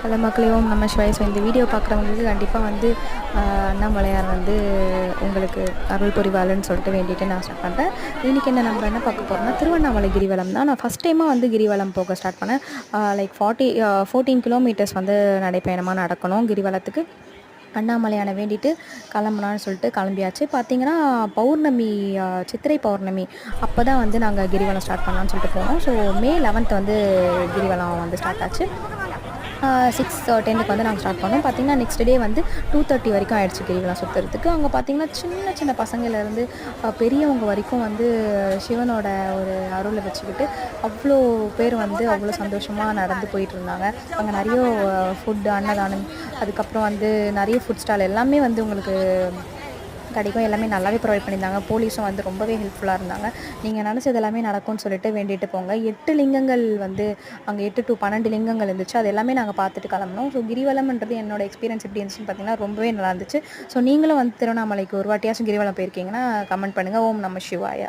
Hello மக்களே, ஓம் நம சிவாய. ஸோ இந்த வீடியோ பார்க்குறவங்களுக்கு கண்டிப்பாக வந்து அண்ணாமலையார் வந்து உங்களுக்கு அருள் புரிவாளுன்னு சொல்லிட்டு வேண்டிட்டு நான் ஸ்டார்ட் பண்ணுறேன். இன்றைக்கி நம்ம என்ன பார்க்க போகிறோம்னா திருவண்ணாமலை கிரிவலம் தான். நான் ஃபஸ்ட் டைமாக வந்து கிரிவலம் போக ஸ்டார்ட் பண்ணேன். லைக் 14 கிலோமீட்டர்ஸ் வந்து நடைப்பயணமாக நடக்கணும் கிரிவலத்துக்கு. அண்ணாமலையான வேண்டிட்டு கிளம்புனான்னு சொல்லிட்டு கிளம்பியாச்சு. பார்த்தீங்கன்னா பௌர்ணமி, சித்திரை பௌர்ணமி அப்போ தான் வந்து நாங்கள் கிரிவலம் ஸ்டார்ட் பண்ணலான்னு சொல்லிட்டு போனோம். ஸோ மே 11th வந்து கிரிவலம் வந்து ஸ்டார்ட் ஆச்சு. 6:10க்கு வந்து நாங்கள் ஸ்டார்ட் பண்ணோம். பார்த்திங்கன்னா நெக்ஸ்ட் டே வந்து 2:30 வரைக்கும் ஆயிடுச்சு கிரிவலம் சுற்றுறதுக்கு. அங்கே பார்த்திங்கன்னா சின்ன சின்ன பசங்கள்லேருந்து பெரியவங்க வரைக்கும் வந்து சிவனோட ஒரு அருளை வச்சுக்கிட்டு அவ்வளோ பேர் வந்து அவ்வளோ சந்தோஷமாக நடந்து போயிட்டுருந்தாங்க. அங்கே நிறைய ஃபுட்டு, அன்னதானம், அதுக்கப்புறம் வந்து நிறைய ஃபுட் ஸ்டால் எல்லாமே வந்து உங்களுக்கு கிடைக்கும். எல்லாமே நல்லாவே ப்ரொவைட் பண்ணியிருந்தாங்க. போலீஸும் வந்து ரொம்பவே ஹெல்ப்ஃபுல்லாக இருந்தாங்க. நீங்கள் நினச்சது எல்லாமே நடக்கும்னு சொல்லிட்டு வேண்டிட்டு போங்க. 8 லிங்கங்கள் வந்து அங்கே 8 to 12 லிங்கங்கள் இருந்துச்சு. அது எல்லாமே நாங்கள் பார்த்துட்டு கிளம்புனோம். ஸோ கிரிவலம்ன்றது என்னோட எக்ஸ்பீரியன்ஸ் எப்படி இருந்துச்சுன்னு பார்த்தீங்கன்னா ரொம்பவே நல்லா இருந்துச்சு. ஸோ நீங்களும் வந்து திருவண்ணாமலைக்கு ஒரு வாட்டியாச்சும் கிரிவலம் போயிருக்கீங்கன்னா கமெண்ட் பண்ணுங்கள். ஓம் நம சிவாய.